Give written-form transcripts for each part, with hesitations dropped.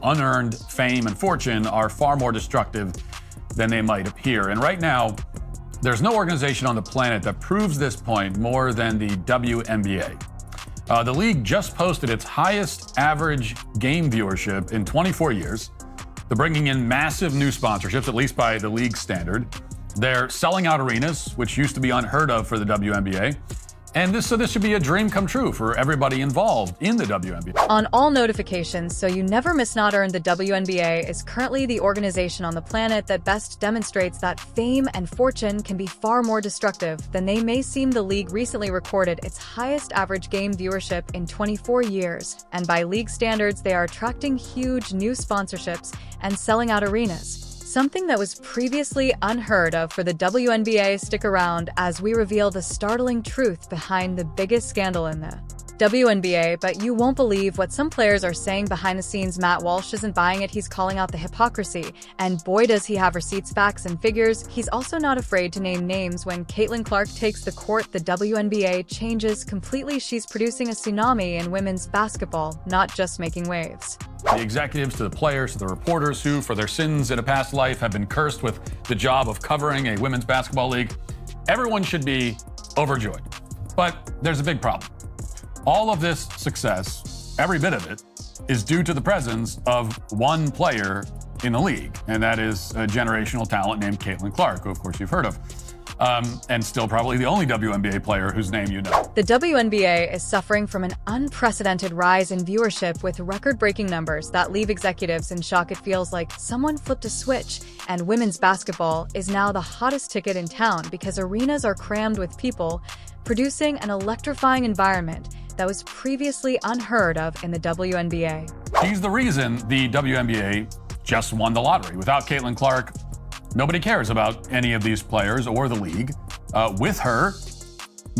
unearned fame and fortune are far more destructive than they might appear. And right now, there's no organization on the planet that proves this point more than the WNBA. The league just posted its highest average game viewership in 24 years. They're bringing in massive new sponsorships, at least by the league standard. They're selling out arenas, which used to be unheard of for the WNBA. And this should be a dream come true for everybody involved in the WNBA. On all notifications, so you never miss Not Earned, the WNBA is currently the organization on the planet that best demonstrates that fame and fortune can be far more destructive than they may seem. The league recently recorded its highest average game viewership in 24 years, and by league standards, they are attracting huge new sponsorships and selling out arenas. Something that was previously unheard of for the WNBA. Stick around as we reveal the startling truth behind the biggest scandal in the WNBA, but you won't believe what some players are saying behind the scenes. Matt Walsh isn't buying it. He's calling out the hypocrisy. And boy, does he have receipts, facts, and figures. He's also not afraid to name names. When Caitlin Clark takes the court, the WNBA changes completely. She's producing a tsunami in women's basketball, not just making waves. The executives to the players to the reporters who, for their sins in a past life, have been cursed with the job of covering a women's basketball league, everyone should be overjoyed. But there's a big problem. All of this success, every bit of it, is due to the presence of one player in the league, and that is a generational talent named Caitlin Clark, who of course you've heard of. And still probably the only WNBA player whose name you know. The WNBA is suffering from an unprecedented rise in viewership with record-breaking numbers that leave executives in shock. It feels like someone flipped a switch, and women's basketball is now the hottest ticket in town because arenas are crammed with people, producing an electrifying environment that was previously unheard of in the WNBA. She's the reason the WNBA just won the lottery. Without Caitlin Clark, nobody cares about any of these players or the league. With her,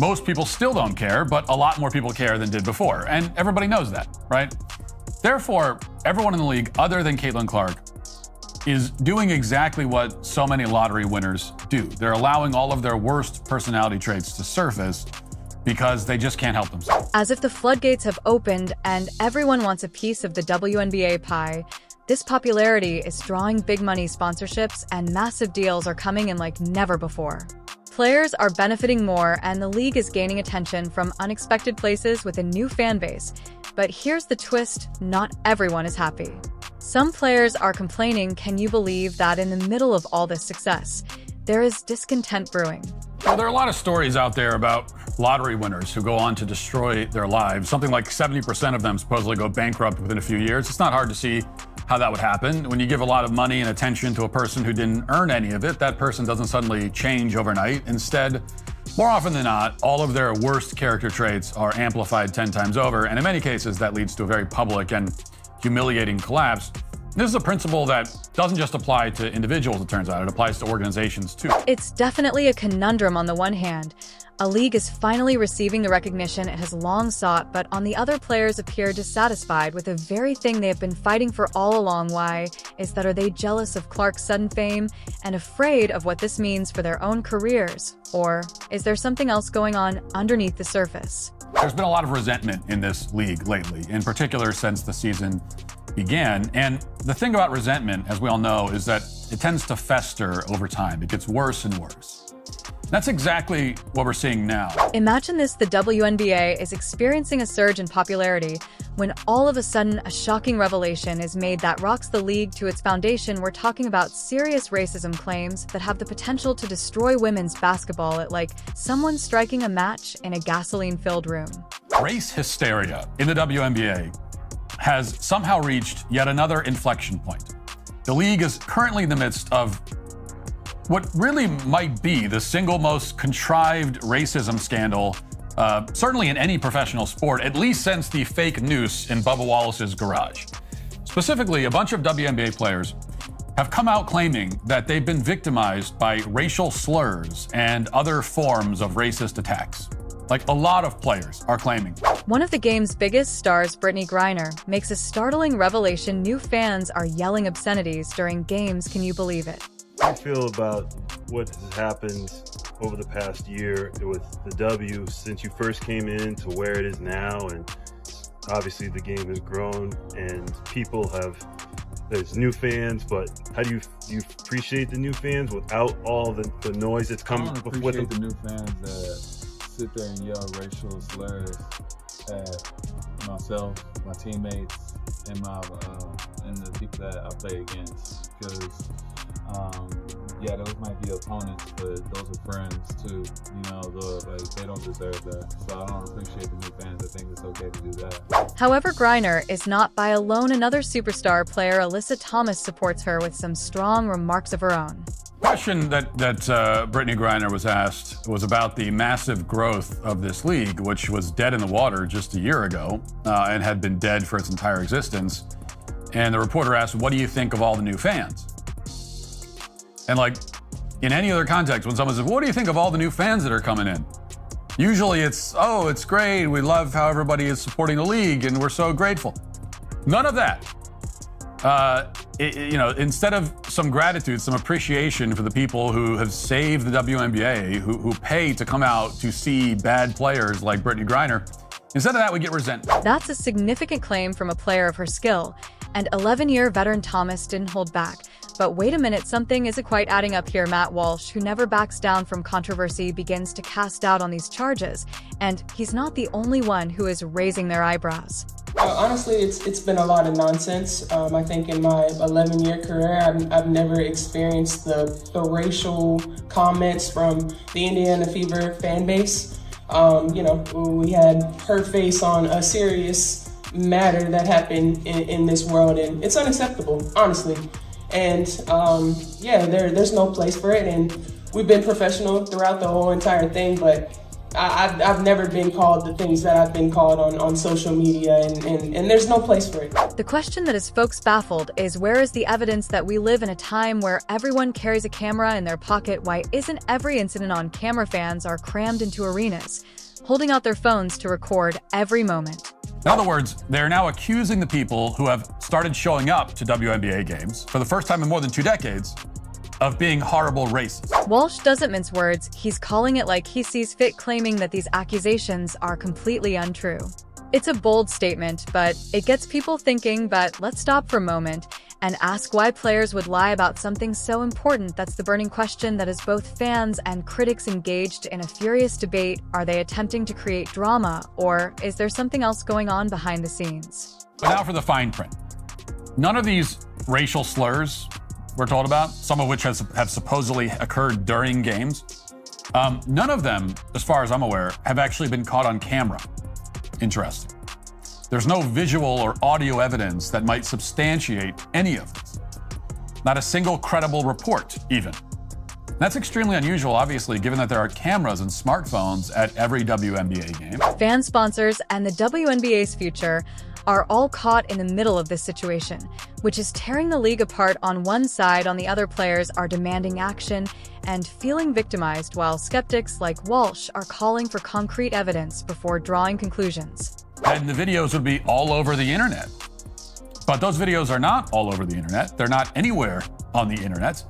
most people still don't care, but a lot more people care than did before. And everybody knows that, right? Therefore, everyone in the league other than Caitlin Clark is doing exactly what so many lottery winners do. They're allowing all of their worst personality traits to surface because they just can't help themselves. As if the floodgates have opened and everyone wants a piece of the WNBA pie, this popularity is drawing big money sponsorships and massive deals are coming in like never before. Players are benefiting more and the league is gaining attention from unexpected places with a new fan base. But here's the twist, not everyone is happy. Some players are complaining. Can you believe that in the middle of all this success, there is discontent brewing? Well, there are a lot of stories out there about lottery winners who go on to destroy their lives. Something like 70% of them supposedly go bankrupt within a few years. It's not hard to see how that would happen. When you give a lot of money and attention to a person who didn't earn any of it, that person doesn't suddenly change overnight. Instead, more often than not, all of their worst character traits are amplified 10 times over, and in many cases, that leads to a very public and humiliating collapse. This is a principle that doesn't just apply to individuals, it turns out. It applies to organizations, too. It's definitely a conundrum. On the one hand, a league is finally receiving the recognition it has long sought, but on the other, players appear dissatisfied with the very thing they have been fighting for all along. Why is that? Are they jealous of Clark's sudden fame and afraid of what this means for their own careers? Or is there something else going on underneath the surface? There's been a lot of resentment in this league lately, in particular since the season began. And the thing about resentment, as we all know, is that it tends to fester over time. It gets worse and worse. That's exactly what we're seeing now. Imagine this: the WNBA is experiencing a surge in popularity when all of a sudden a shocking revelation is made that rocks the league to its foundation. We're talking about serious racism claims that have the potential to destroy women's basketball. It's like someone striking a match in a gasoline-filled room. Race hysteria in the WNBA has somehow reached yet another inflection point. The league is currently in the midst of what really might be the single most contrived racism scandal, certainly in any professional sport, at least since the fake noose in Bubba Wallace's garage. Specifically, a bunch of WNBA players have come out claiming that they've been victimized by racial slurs and other forms of racist attacks. Like a lot of players are claiming. One of the game's biggest stars, Brittany Griner, makes a startling revelation. New fans are yelling obscenities during games. Can you believe it? How do you feel about what has happened over the past year with the W since you first came in to where it is now? And obviously the game has grown and people have there's new fans, but how do you appreciate the new fans without all the noise that's coming with them? I appreciate the new fans that sit there and yell racial slurs at myself, my teammates, and the people that I play against. Because yeah, those might be opponents, but those are friends too. You know, they don't deserve that. So I don't appreciate the new fans. I think it's okay to do that. However, Griner is not by alone. Another superstar player, Alyssa Thomas, supports her with some strong remarks of her own. Question that Brittany Griner was asked was about the massive growth of this league, which was dead in the water just a year ago and had been dead for its entire existence. And the reporter asked, what do you think of all the new fans? And like in any other context, when someone says, what do you think of all the new fans that are coming in? Usually it's, oh, it's great. We love how everybody is supporting the league and we're so grateful. None of that. Instead of some gratitude, some appreciation for the people who have saved the WNBA, who pay to come out to see bad players like Brittany Griner, instead of that, we get resentment. That's a significant claim from a player of her skill. And 11-year veteran Thomas didn't hold back. But wait a minute, something isn't quite adding up here. Matt Walsh, who never backs down from controversy, begins to cast doubt on these charges. And he's not the only one who is raising their eyebrows. Honestly, it's been a lot of nonsense. I think in my 11-year career, I've never experienced the racial comments from the Indiana Fever fan base. We had her face on a serious matter that happened in this world, and it's unacceptable, honestly. And there's no place for it, and we've been professional throughout the whole entire thing, but I've never been called the things that I've been called on social media, and there's no place for it. The question that has folks baffled is, where is the evidence that we live in a time where everyone carries a camera in their pocket? Why isn't every incident on camera? Fans are crammed into arenas, holding out their phones to record every moment. In other words, they're now accusing the people who have started showing up to WNBA games for the first time in more than 2 decades of being horrible racists. Walsh doesn't mince words. He's calling it like he sees fit, claiming that these accusations are completely untrue. It's a bold statement, but it gets people thinking. But let's stop for a moment and ask why players would lie about something so important. That's the burning question that has both fans and critics engaged in a furious debate. Are they attempting to create drama, or is there something else going on behind the scenes? But now for the fine print. None of these racial slurs we're told about, some of which have supposedly occurred during games, none of them, as far as I'm aware, have actually been caught on camera. Interesting. There's no visual or audio evidence that might substantiate any of this. Not a single credible report, even. That's extremely unusual, obviously, given that there are cameras and smartphones at every WNBA game. Fan sponsors and the WNBA's future are all caught in the middle of this situation, which is tearing the league apart. On one side, on the other, players are demanding action and feeling victimized, while skeptics like Walsh are calling for concrete evidence before drawing conclusions. And the videos would be all over the internet. But those videos are not all over the internet. They're not anywhere on the internet.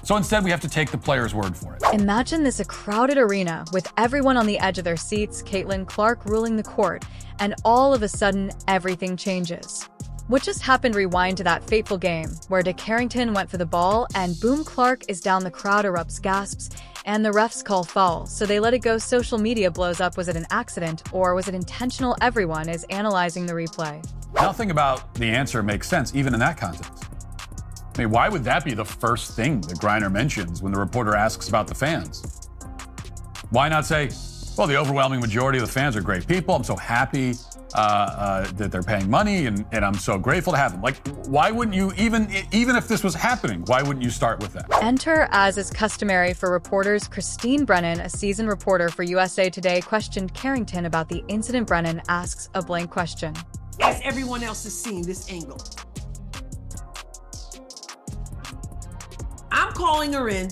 So instead, we have to take the player's word for it. Imagine this: a crowded arena with everyone on the edge of their seats, Caitlin Clark ruling the court, and all of a sudden, everything changes. What just happened? Rewind to that fateful game where Dick Carrington went for the ball and boom, Clark is down. The crowd erupts, gasps, and the refs call foul, so they let it go. Social media blows up. Was it an accident, or was it intentional? Everyone is analyzing the replay. Nothing about the answer makes sense, even in that context. I mean, why would that be the first thing that Griner mentions when the reporter asks about the fans? Why not say, well, the overwhelming majority of the fans are great people. I'm so happy that they're paying money, and I'm so grateful to have them. Like, why wouldn't you, even if this was happening, why wouldn't you start with that? Enter, as is customary for reporters, Christine Brennan, a seasoned reporter for USA Today, questioned Carrington about the incident. Brennan asks a blank question. As everyone else has seen this angle, I'm calling her in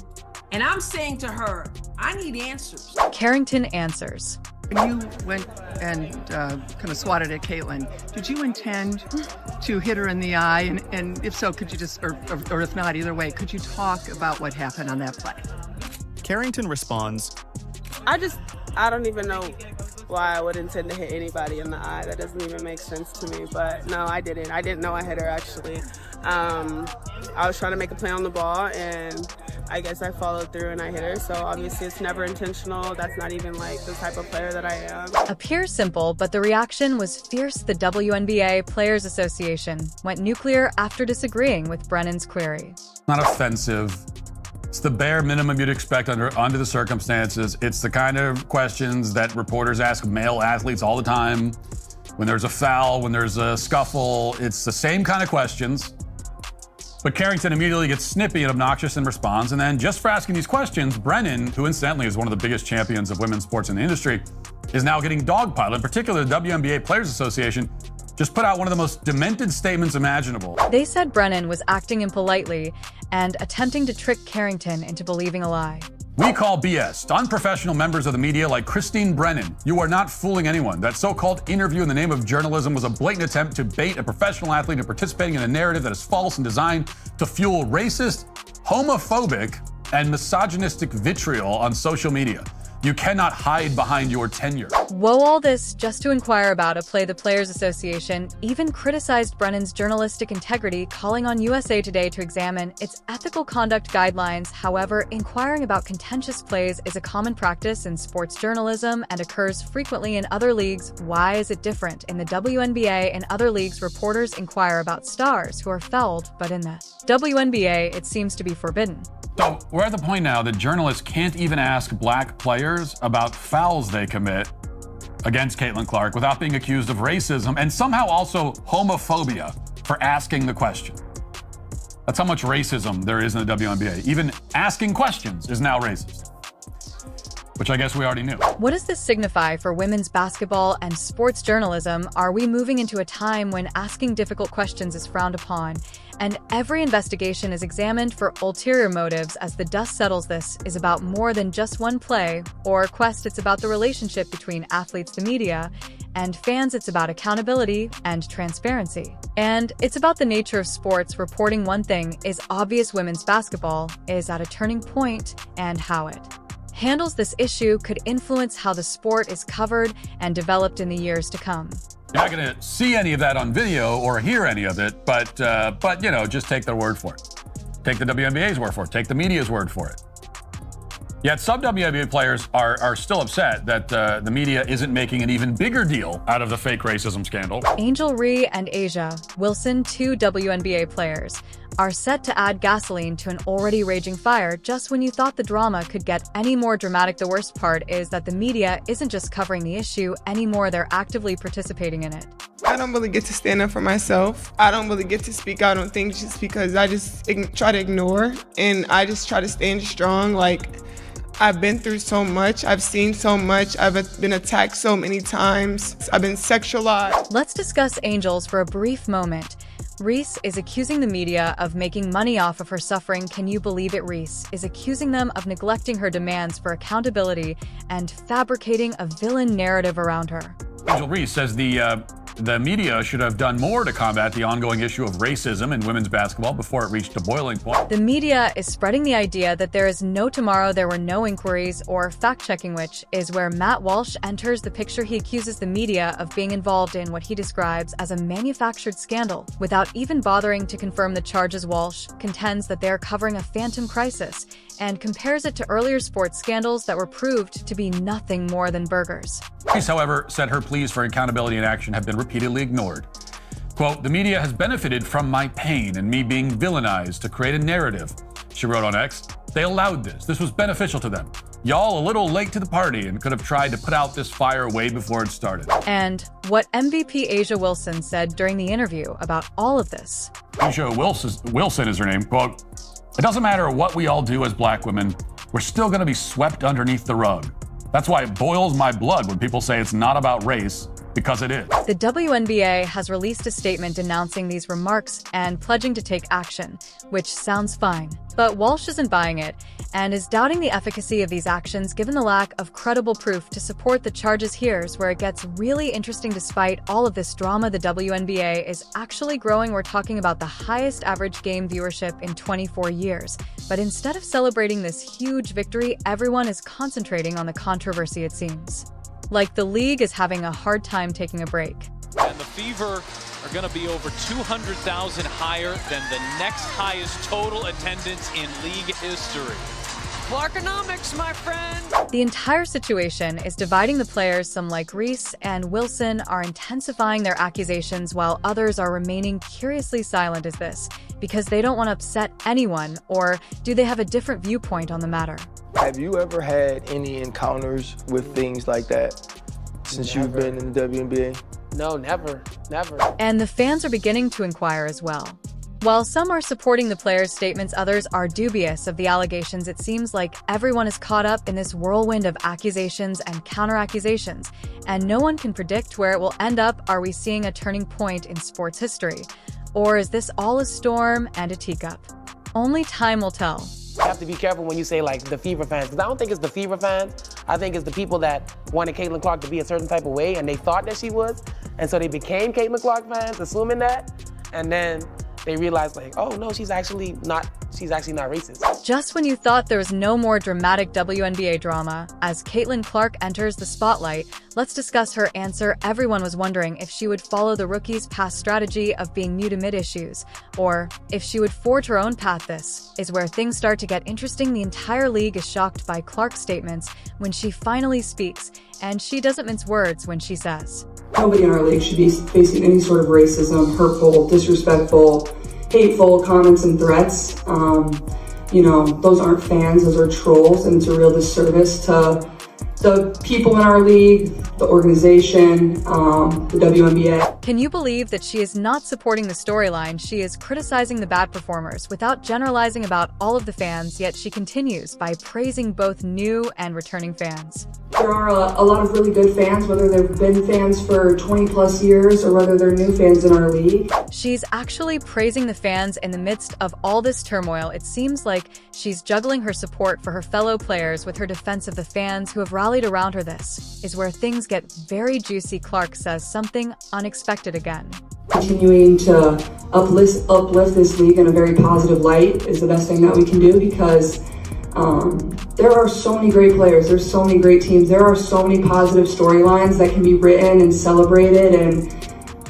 and I'm saying to her, I need answers. Carrington answers. When you went and kind of swatted at Caitlin, did you intend to hit her in the eye? And if so, could you just, or if not, either way, could you talk about what happened on that play? Carrington responds, I don't even know why I would intend to hit anybody in the eye. That doesn't even make sense to me. But no, I didn't. I didn't know I hit her, actually. I was trying to make a play on the ball, and I guess I followed through and I hit her. So obviously it's never intentional. That's not even like the type of player that I am. Appears simple, but the reaction was fierce. The WNBA Players Association went nuclear after disagreeing with Brennan's query. Not offensive. It's the bare minimum you'd expect under the circumstances. It's the kind of questions that reporters ask male athletes all the time. When there's a foul, when there's a scuffle, it's the same kind of questions. But Carrington immediately gets snippy and obnoxious in response. And then just for asking these questions, Brennan, who incidentally is one of the biggest champions of women's sports in the industry, is now getting dogpiled. In particular, the WNBA Players Association just put out one of the most demented statements imaginable. They said Brennan was acting impolitely and attempting to trick Carrington into believing a lie. We call BS to unprofessional members of the media like Christine Brennan. You are not fooling anyone. That so-called interview in the name of journalism was a blatant attempt to bait a professional athlete into participating in a narrative that is false and designed to fuel racist, homophobic, and misogynistic vitriol on social media. You cannot hide behind your tenure. Whoa, all this just to inquire about a play. The Players Association even criticized Brennan's journalistic integrity, calling on USA Today to examine its ethical conduct guidelines. However, inquiring about contentious plays is a common practice in sports journalism and occurs frequently in other leagues. Why is it different? In the WNBA and other leagues, reporters inquire about stars who are fouled, but in the WNBA, it seems to be forbidden. So we're at the point now that journalists can't even ask black players about fouls they commit against Caitlin Clark without being accused of racism and somehow also homophobia for asking the question. That's how much racism there is in the WNBA. Even asking questions is now racist, which I guess we already knew. What does this signify for women's basketball and sports journalism? Are we moving into a time when asking difficult questions is frowned upon, and every investigation is examined for ulterior motives? As the dust settles, this is about more than just one play or quest. It's about the relationship between athletes, the media, and fans. It's about accountability and transparency. And it's about the nature of sports. Reporting one thing is obvious: women's basketball is at a turning point, and how it handles this issue could influence how the sport is covered and developed in the years to come. You're not going to see any of that on video or hear any of it, but you know, just take their word for it. Take the WNBA's word for it. Take the media's word for it. Yet some WNBA players are still upset that the media isn't making an even bigger deal out of the fake racism scandal. Angel Ree and Asia Wilson, two WNBA players, are set to add gasoline to an already raging fire just when you thought the drama could get any more dramatic. The worst part is that the media isn't just covering the issue anymore, they're actively participating in it. I don't really get to stand up for myself. I don't really get to speak out on things just because I just try to ignore, and I just try to stand strong. Like, I've been through so much. I've seen so much. I've been attacked so many times. I've been sexualized. Let's discuss Angels for a brief moment. Reese is accusing the media of making money off of her suffering. Can you believe it? Reese is accusing them of neglecting her demands for accountability and fabricating a villain narrative around her. Angel Reese says the media should have done more to combat the ongoing issue of racism in women's basketball before it reached a boiling point. The media is spreading the idea that there is no tomorrow, there were no inquiries or fact-checking, which is where Matt Walsh enters the picture. He accuses the media of being involved in what he describes as a manufactured scandal. Without even bothering to confirm the charges, Walsh contends that they are covering a phantom crisis and compares it to earlier sports scandals that were proved to be nothing more than burgers. Reese, however, said her pleas for accountability and action have been repeatedly ignored. Quote, "The media has benefited from my pain and me being villainized to create a narrative," she wrote on X. "They allowed this. This was beneficial to them. Y'all a little late to the party and could have tried to put out this fire way before it started." And what MVP Asia Wilson said during the interview about all of this. Asia Wilson is her name. Quote, "It doesn't matter what we all do as black women, we're still going to be swept underneath the rug. That's why it boils my blood when people say it's not about race, because it is." The WNBA has released a statement denouncing these remarks and pledging to take action, which sounds fine. But Walsh isn't buying it and is doubting the efficacy of these actions given the lack of credible proof to support the charges. Here's where it gets really interesting. Despite all of this drama, the WNBA is actually growing. We're talking about the highest average game viewership in 24 years. But instead of celebrating this huge victory, everyone is concentrating on the controversy, it seems. Like the league is having a hard time taking a break. And the Fever are going to be over 200,000 higher than the next highest total attendance in league history. Clarkonomics, my friend! The entire situation is dividing the players. Some, like Reese and Wilson, are intensifying their accusations while others are remaining curiously silent. Is this because they don't want to upset anyone, or do they have a different viewpoint on the matter? Have you ever had any encounters with things like that since you've been in the WNBA? No, never. And the fans are beginning to inquire as well. While some are supporting the players' statements, others are dubious of the allegations. It seems like everyone is caught up in this whirlwind of accusations and counter-accusations, and no one can predict where it will end up. Are we seeing a turning point in sports history? Or is this all a storm and a teacup? Only time will tell. You have to be careful when you say, like, the Fever fans, because I don't think it's the Fever fans. I think it's the people that wanted Caitlin Clark to be a certain type of way, and they thought that she was, and so they became Caitlin Clark fans, assuming that, and then they realized, like, oh no, she's actually not racist. Just when you thought there was no more dramatic WNBA drama, as Caitlin Clark enters the spotlight, let's discuss her answer. Everyone was wondering if she would follow the rookie's past strategy of being new to mid-issues, or if she would forge her own path. This is where things start to get interesting. The entire league is shocked by Clark's statements when she finally speaks, and she doesn't mince words when she says, nobody in our league should be facing any sort of racism, hurtful, disrespectful, hateful comments and threats. Those aren't fans, those are trolls, and it's a real disservice to the people in our league, the organization, the WNBA. Can you believe that she is not supporting the storyline? She is criticizing the bad performers without generalizing about all of the fans, yet she continues by praising both new and returning fans. There are a lot of really good fans, whether they've been fans for 20 plus years or whether they're new fans in our league. She's actually praising the fans in the midst of all this turmoil. It seems like she's juggling her support for her fellow players with her defense of the fans who have rallied around her. This is where things get very juicy. Clark says something unexpected again. Continuing to uplift this league in a very positive light is the best thing that we can do, because there are so many great players, there's so many great teams, there are so many positive storylines that can be written and celebrated, and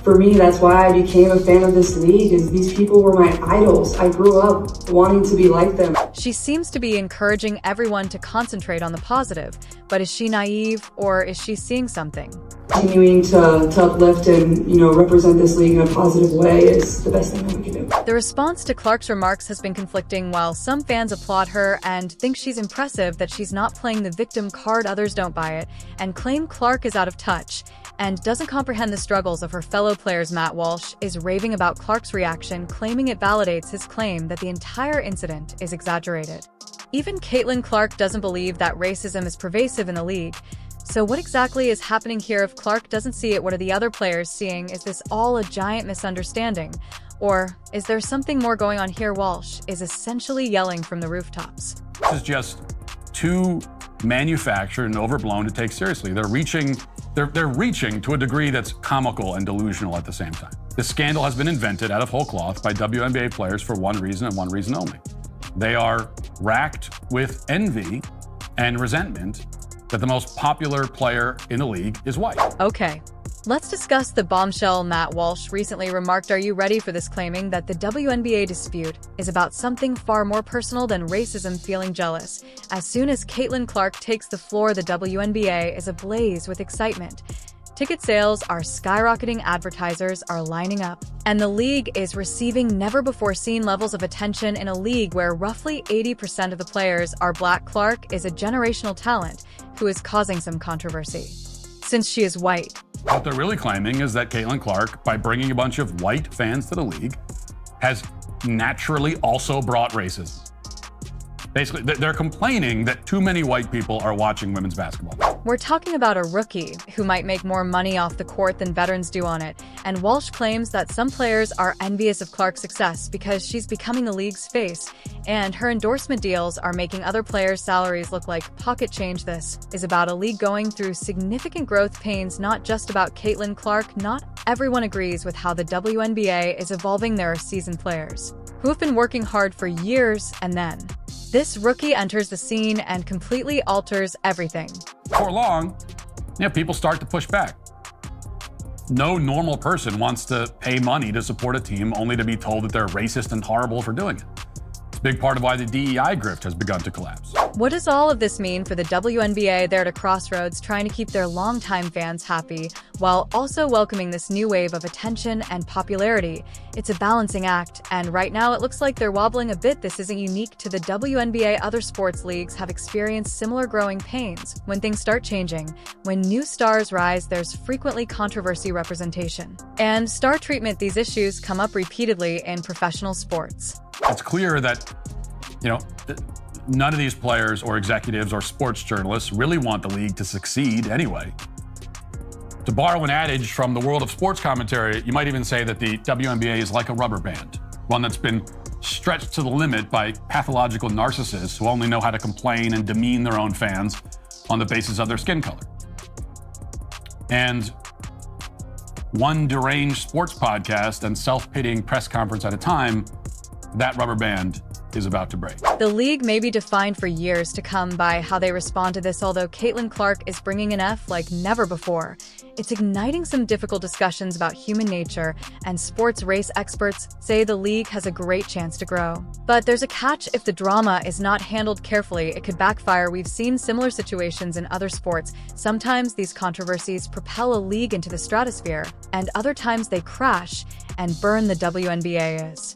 for me, that's why I became a fan of this league, is these people were my idols. I grew up wanting to be like them. She seems to be encouraging everyone to concentrate on the positive, but is she naive, or is she seeing something? Continuing to uplift and, represent this league in a positive way is the best thing that we can do. The response to Clark's remarks has been conflicting. While some fans applaud her and think she's impressive that she's not playing the victim card, others don't buy it and claim Clark is out of touch and doesn't comprehend the struggles of her fellow players. Matt Walsh is raving about Clark's reaction, claiming it validates his claim that the entire incident is exaggerated. Even Caitlin Clark doesn't believe that racism is pervasive in the league. So what exactly is happening here? If Clark doesn't see it, what are the other players seeing? Is this all a giant misunderstanding? Or is there something more going on here? Walsh is essentially yelling from the rooftops. This is just too manufactured and overblown to take seriously. They're reaching to a degree that's comical and delusional at the same time. This scandal has been invented out of whole cloth by WNBA players for one reason and one reason only. They are racked with envy and resentment that the most popular player in the league is white. Okay, let's discuss the bombshell. Matt Walsh recently remarked, are you ready for this, claiming that the WNBA dispute is about something far more personal than racism. Feeling jealous. As soon as Caitlin Clark takes the floor, the WNBA is ablaze with excitement. Ticket sales are skyrocketing, advertisers are lining up, and the league is receiving never-before-seen levels of attention in a league where roughly 80% of the players are Black. Clark is a generational talent who is causing some controversy, since she is white. What they're really claiming is that Caitlin Clark, by bringing a bunch of white fans to the league, has naturally also brought racism. Basically, they're complaining that too many white people are watching women's basketball. We're talking about a rookie who might make more money off the court than veterans do on it, and Walsh claims that some players are envious of Clark's success because she's becoming the league's face, and her endorsement deals are making other players' salaries look like pocket change. This is about a league going through significant growth pains, not just about Caitlin Clark. Not everyone agrees with how the WNBA is evolving. There are seasoned players who have been working hard for years, and then this rookie enters the scene and completely alters everything. For long, people start to push back. No normal person wants to pay money to support a team only to be told that they're racist and horrible for doing it. It's a big part of why the DEI grift has begun to collapse. What does all of this mean for the WNBA? They're at a crossroads, trying to keep their longtime fans happy while also welcoming this new wave of attention and popularity. It's a balancing act, and right now it looks like they're wobbling a bit. This isn't unique to the WNBA. Other sports leagues have experienced similar growing pains. When things start changing, when new stars rise, there's frequently controversy, representation, and star treatment. These issues come up repeatedly in professional sports. It's clear that, none of these players or executives or sports journalists really want the league to succeed anyway. To borrow an adage from the world of sports commentary, you might even say that the WNBA is like a rubber band, one that's been stretched to the limit by pathological narcissists who only know how to complain and demean their own fans on the basis of their skin color. And one deranged sports podcast and self-pitying press conference at a time, that rubber band is about to break. The league may be defined for years to come by how they respond to this, although Caitlin Clark is bringing an F like never before. It's igniting some difficult discussions about human nature, and sports race experts say the league has a great chance to grow. But there's a catch: if the drama is not handled carefully, it could backfire. We've seen similar situations in other sports. Sometimes these controversies propel a league into the stratosphere, and other times they crash and burn. The WNBA is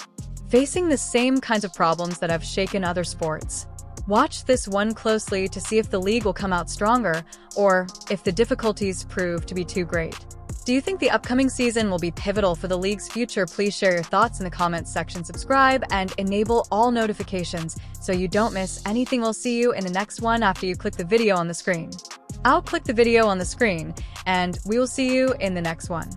facing the same kinds of problems that have shaken other sports. Watch this one closely to see if the league will come out stronger, or if the difficulties prove to be too great. Do you think the upcoming season will be pivotal for the league's future? Please share your thoughts in the comments section. Subscribe and enable all notifications so you don't miss anything. We'll see you in the next one after you click the video on the screen. I'll click the video on the screen, and we will see you in the next one.